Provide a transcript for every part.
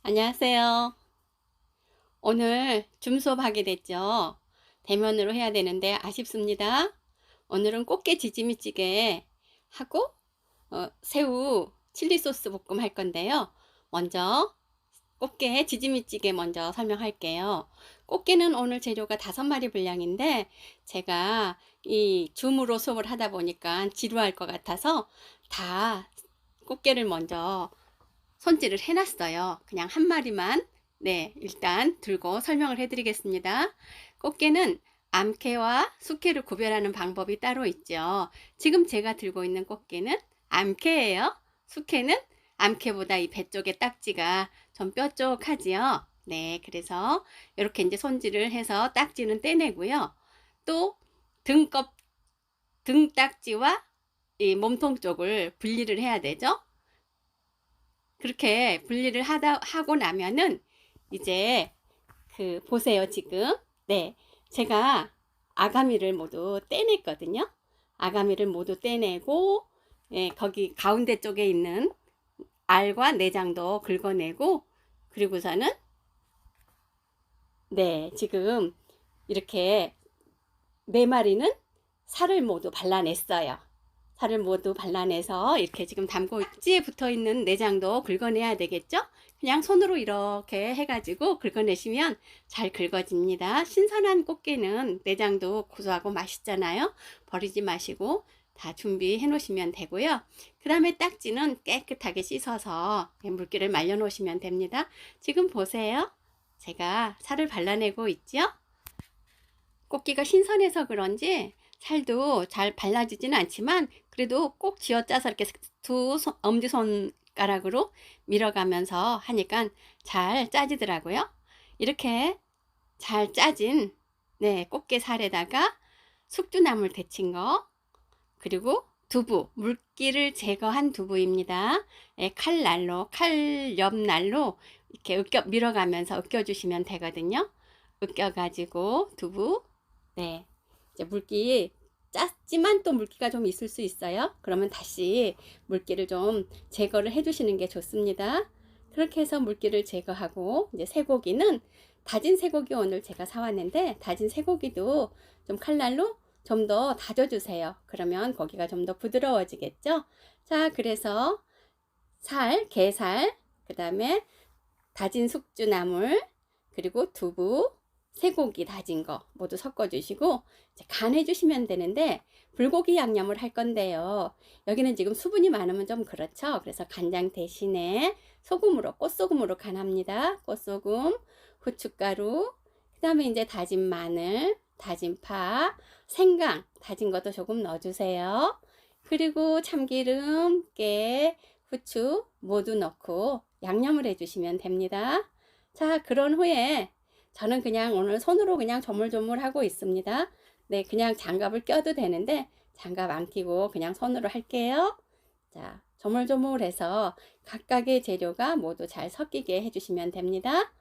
안녕하세요. 오늘 줌 수업하게 됐죠. 대면으로 해야 되는데 아쉽습니다. 오늘은 꽃게 지짐이찌개 하고 새우 칠리 소스 볶음 할 건데요. 먼저 꽃게 지짐이찌개 먼저 설명할게요. 꽃게는 오늘 재료가 5마리 분량인데 제가 이 줌으로 수업을 하다 보니까 지루할 것 같아서 다 꽃게를 먼저 손질을 해놨어요. 그냥 한 마리만 일단 들고 설명을 해드리겠습니다. 꽃게는 암캐와 숙캐를 구별하는 방법이 따로 있죠. 지금 제가 들고 있는 꽃게는 암캐예요. 숙캐는 암캐보다 이 배 쪽에 딱지가 좀 뾰족하지요. 네, 그래서 이렇게 이제 손질을 해서 딱지는 떼내고요. 또 등 딱지와 이 몸통 쪽을 분리를 해야 되죠. 그렇게 분리를 하고 나면은 이제 보세요. 지금 제가 아가미를 모두 떼냈거든요. 아가미를 모두 떼내고 거기 가운데 쪽에 있는 알과 내장도 긁어내고, 그리고서는 지금 이렇게 4마리는 살을 모두 발라냈어요. 살을 모두 발라내서 이렇게 지금 담고 찌에 붙어 있는 내장도 긁어내야 되겠죠? 그냥 손으로 이렇게 해가지고 긁어내시면 잘 긁어집니다. 신선한 꽃게는 내장도 고소하고 맛있잖아요. 버리지 마시고 다 준비해 놓으시면 되고요. 그 다음에 딱지는 깨끗하게 씻어서 물기를 말려 놓으시면 됩니다. 지금 보세요. 제가 살을 발라내고 있죠? 꽃게가 신선해서 그런지 살도 잘 발라지지는 않지만 그래도 꼭 쥐어짜서 이렇게 엄지손가락으로 밀어가면서 하니까 잘 짜지더라고요. 이렇게 잘 짜진 꽃게 살에다가 숙주나물 데친 거, 그리고 두부, 물기를 제거한 두부입니다. 칼옆날로 이렇게 밀어가면서 으깨주시면 되거든요. 으깨가지고 두부, 이제 물기 짰지만 또 물기가 좀 있을 수 있어요. 그러면 다시 물기를 좀 제거를 해주시는 게 좋습니다. 그렇게 해서 물기를 제거하고, 이제 쇠고기는 다진 쇠고기 오늘 제가 사왔는데 다진 쇠고기도 좀 칼날로 좀 더 다져주세요. 그러면 고기가 좀 더 부드러워지겠죠. 자, 그래서 게살, 그 다음에 다진 숙주나물, 그리고 두부, 쇠고기 다진 거 모두 섞어 주시고 간해 주시면 되는데, 불고기 양념을 할 건데요. 여기는 지금 수분이 많으면 좀 그렇죠. 그래서 간장 대신에 꽃소금으로 간합니다. 꽃소금, 후춧가루, 그 다음에 이제 다진 마늘, 다진 파, 생강 다진 것도 조금 넣어주세요. 그리고 참기름, 깨, 후추 모두 넣고 양념을 해주시면 됩니다. 자, 그런 후에 저는 그냥 오늘 손으로 그냥 조물조물 하고 있습니다. 그냥 장갑을 껴도 되는데 장갑 안 끼고 그냥 손으로 할게요. 자, 조물조물해서 각각의 재료가 모두 잘 섞이게 해주시면 됩니다.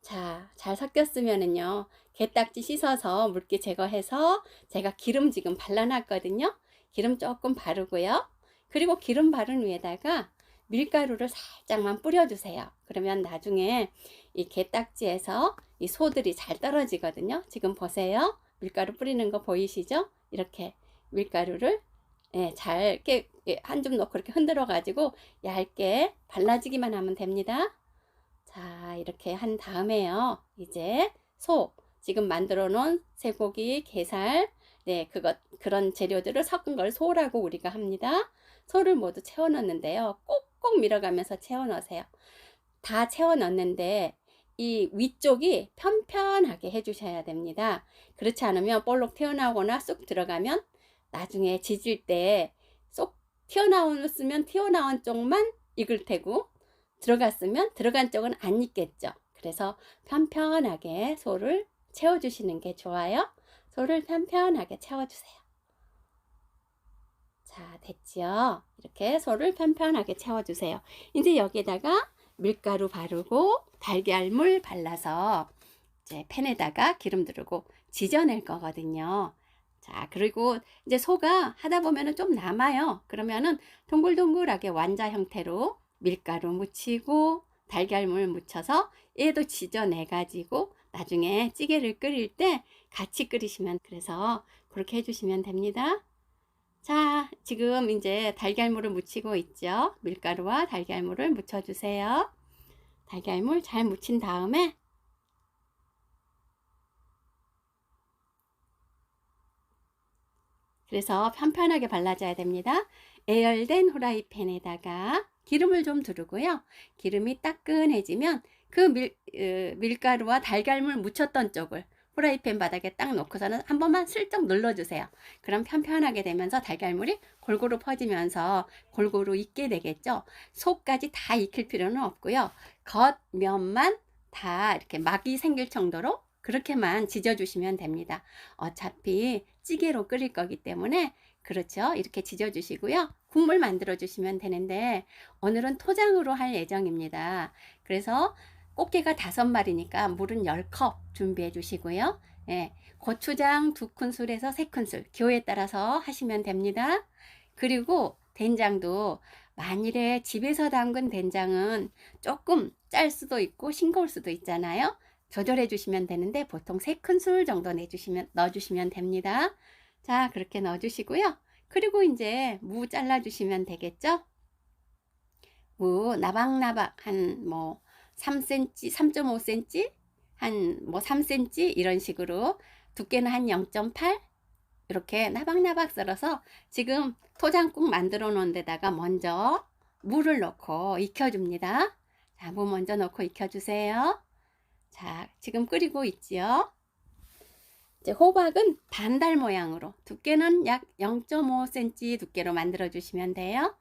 자, 잘 섞였으면은요, 게딱지 씻어서 물기 제거해서 제가 기름 지금 발라놨거든요. 기름 조금 바르고요. 그리고 기름 바른 위에다가 밀가루를 살짝만 뿌려주세요. 그러면 나중에 이 게딱지에서 이 소들이 잘 떨어지거든요. 지금 보세요. 밀가루 뿌리는 거 보이시죠? 이렇게 밀가루를 잘 한 줌 넣고 이렇게 흔들어 가지고 얇게 발라지기만 하면 됩니다. 자, 이렇게 한 다음에요. 이제 지금 만들어 놓은 쇠고기, 게살, 그런 재료들을 섞은 걸 소라고 우리가 합니다. 소를 모두 채워 넣는데요. 꼭꼭 밀어가면서 채워 넣으세요. 다 채워 넣는데 이 위쪽이 편편하게 해주셔야 됩니다. 그렇지 않으면 볼록 튀어나오거나 쑥 들어가면 나중에 지질 때 쏙 튀어나왔으면 튀어나온 쪽만 익을 테고 들어갔으면 들어간 쪽은 안 익겠죠. 그래서 편편하게 소를 채워주시는 게 좋아요. 소를 편편하게 채워주세요. 자, 됐지요? 이렇게 소를 편편하게 채워주세요. 이제 여기에다가 밀가루 바르고 달걀물 발라서 이제 팬에다가 기름 두르고 지져낼 거거든요. 자, 그리고 이제 소가 하다 보면은 좀 남아요. 그러면은 동글동글하게 완자 형태로 밀가루 묻히고 달걀물 묻혀서 얘도 지져내 가지고 나중에 찌개를 끓일 때 같이 끓이시면, 그래서 그렇게 해주시면 됩니다. 자, 지금 이제 달걀물을 묻히고 있죠. 밀가루와 달걀물을 묻혀주세요. 달걀물 잘 묻힌 다음에 그래서 편편하게 발라줘야 됩니다. 에열된 후라이팬에다가 기름을 좀 두르고요. 기름이 따끈해지면 그 밀가루와 달걀물 묻혔던 쪽을 후라이팬 바닥에 딱 놓고서는 한 번만 슬쩍 눌러주세요. 그럼 편편하게 되면서 달걀물이 골고루 퍼지면서 골고루 익게 되겠죠. 속까지 다 익힐 필요는 없고요. 겉면만 다 이렇게 막이 생길 정도로 그렇게만 지져주시면 됩니다. 어차피 찌개로 끓일 거기 때문에 그렇죠. 이렇게 지져주시고요. 국물 만들어 주시면 되는데 오늘은 토장으로 할 예정입니다. 그래서 꽃게가 5마리니까 물은 10컵 준비해 주시고요. 예, 고추장 2큰술에서 3큰술 기호에 따라서 하시면 됩니다. 그리고 된장도 만일에 집에서 담근 된장은 조금 짤 수도 있고 싱거울 수도 있잖아요. 조절해 주시면 되는데 보통 3큰술 정도 넣어주시면 됩니다. 자, 그렇게 넣어주시고요. 그리고 이제 무 잘라주시면 되겠죠. 무 나박나박 한 뭐 3cm, 3.5cm, 한 뭐 3cm 이런 식으로 두께는 한 0.8 이렇게 나박나박 썰어서 지금 토장국 만들어 놓은 데다가 먼저 무를 넣고 익혀줍니다. 자, 무 먼저 넣고 익혀주세요. 자, 지금 끓이고 있지요. 이제 호박은 반달 모양으로 두께는 약 0.5cm 두께로 만들어 주시면 돼요.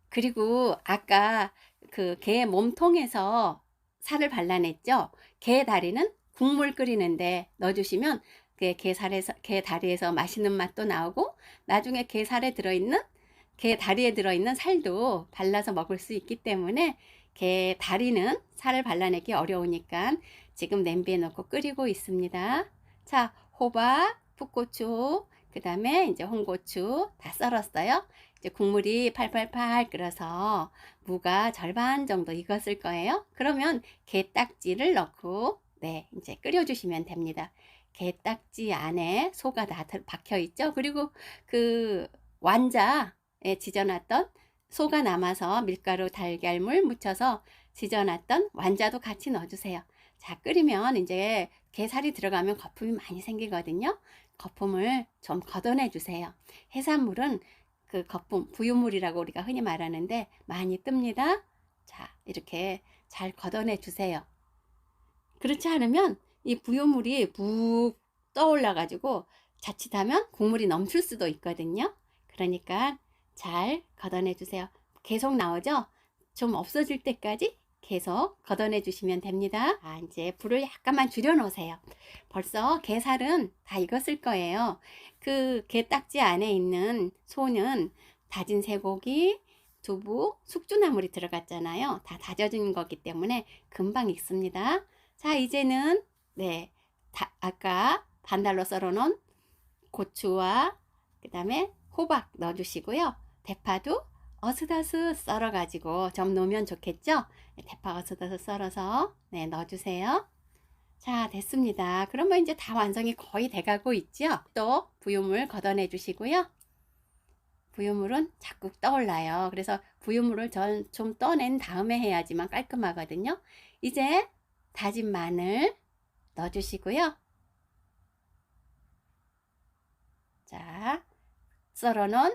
그리고 아까 그 게 몸통에서 살을 발라냈죠. 게 다리는 국물 끓이는데 넣어주시면 게 다리에서 맛있는 맛도 나오고 나중에 게 다리에 들어있는 살도 발라서 먹을 수 있기 때문에 게 다리는 살을 발라내기 어려우니까 지금 냄비에 넣고 끓이고 있습니다. 자, 호박, 풋고추, 그 다음에 이제 홍고추 다 썰었어요. 이제 국물이 팔팔팔 끓어서 무가 절반 정도 익었을 거예요. 그러면 게딱지를 넣고 네, 이제 끓여주시면 됩니다. 게딱지 안에 소가 다 박혀 있죠. 그리고 그 완자에 지져놨던 소가 남아서 밀가루 달걀물 묻혀서 지져놨던 완자도 같이 넣어주세요. 자, 끓이면 이제 게살이 들어가면 거품이 많이 생기거든요. 거품을 좀 걷어내 주세요. 해산물은 그 거품, 부유물이라고 우리가 흔히 말하는데 많이 뜹니다. 자, 이렇게 잘 걷어내 주세요. 그렇지 않으면 이 부유물이 푹 떠올라 가지고 자칫하면 국물이 넘칠 수도 있거든요. 그러니까 잘 걷어내 주세요. 계속 나오죠? 좀 없어질 때까지 계속 걷어내 주시면 됩니다. 아, 이제 불을 약간만 줄여 놓으세요. 벌써 게살은 다 익었을 거예요. 그 게딱지 안에 있는 소는 다진 쇠고기, 두부, 숙주나물이 들어갔잖아요. 다 다져진 거기 때문에 금방 익습니다. 자, 이제는 네, 아까 반달로 썰어 놓은 고추와 그 다음에 호박 넣어주시고요. 대파도 어슷어슷 썰어 가지고 좀 넣으면 좋겠죠. 대파 어슷어슷 썰어서 네, 넣어주세요. 자, 됐습니다. 그러면 이제 다 완성이 거의 돼가고 있죠. 또 부유물 걷어내 주시고요. 부유물은 자꾸 떠올라요. 그래서 부유물을 좀 떠낸 다음에 해야지만 깔끔하거든요. 이제 다진 마늘 넣어주시고요. 자, 썰어놓은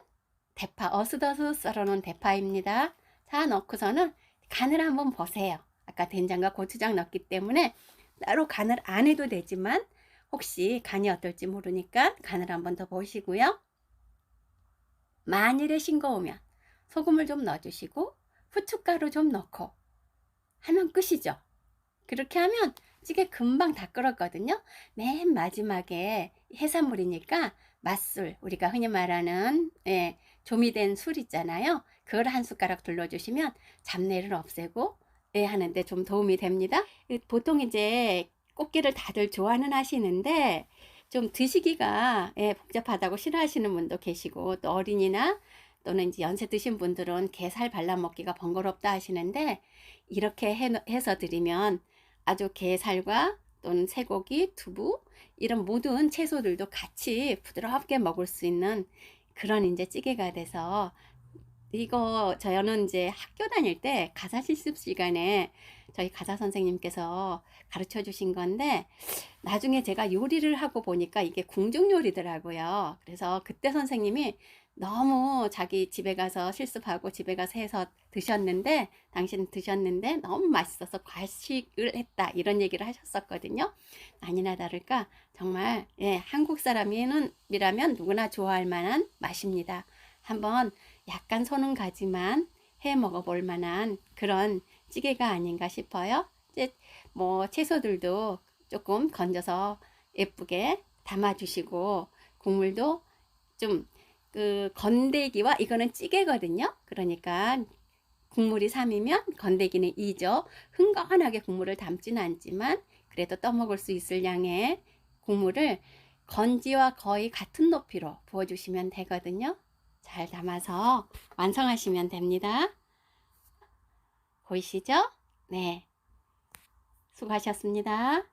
대파, 어슷어슷 썰어놓은 대파입니다. 자, 넣고서는 간을 한번 보세요. 아까 된장과 고추장 넣었기 때문에 따로 간을 안 해도 되지만 혹시 간이 어떨지 모르니까 간을 한번 더 보시고요. 만일에 싱거우면 소금을 좀 넣어주시고 후춧가루 좀 넣고 하면 끝이죠. 그렇게 하면 찌개 금방 다 끓었거든요. 맨 마지막에 해산물이니까 맛술, 우리가 흔히 말하는 조미된 술 있잖아요. 그걸 한 숟가락 둘러주시면 잡내를 없애고 하는데 좀 도움이 됩니다. 보통 이제 꽃게를 다들 좋아는 하시는데 좀 드시기가 복잡하다고 싫어하시는 분도 계시고 또 어린이나 또는 이제 연세 드신 분들은 게살 발라 먹기가 번거롭다 하시는데 이렇게 해서 드리면 아주 게살과 또는 쇠고기, 두부 이런 모든 채소들도 같이 부드럽게 먹을 수 있는 그런 이제 찌개가 돼서 이거 저는 이제 학교 다닐 때 가사 실습 시간에 저희 가사 선생님께서 가르쳐 주신 건데 나중에 제가 요리를 하고 보니까 이게 궁중 요리더라고요. 그래서 그때 선생님이 너무 자기 집에 가서 실습하고 집에 가서 해서 드셨는데 당신 드셨는데 너무 맛있어서 과식을 했다 이런 얘기를 하셨었거든요. 아니나 다를까 정말 예, 한국 사람이라면 누구나 좋아할 만한 맛입니다. 한번 약간 손은 가지만 해 먹어볼 만한 그런 찌개가 아닌가 싶어요. 이제 뭐 채소들도 조금 건져서 예쁘게 담아주시고 국물도 좀 그 건더기와 이거는 찌개거든요. 그러니까 국물이 3이면 건더기는 2죠. 흥건하게 국물을 담지는 않지만 그래도 떠먹을 수 있을 양의 국물을 건지와 거의 같은 높이로 부어주시면 되거든요. 잘 담아서 완성하시면 됩니다. 보이시죠? 네. 수고하셨습니다.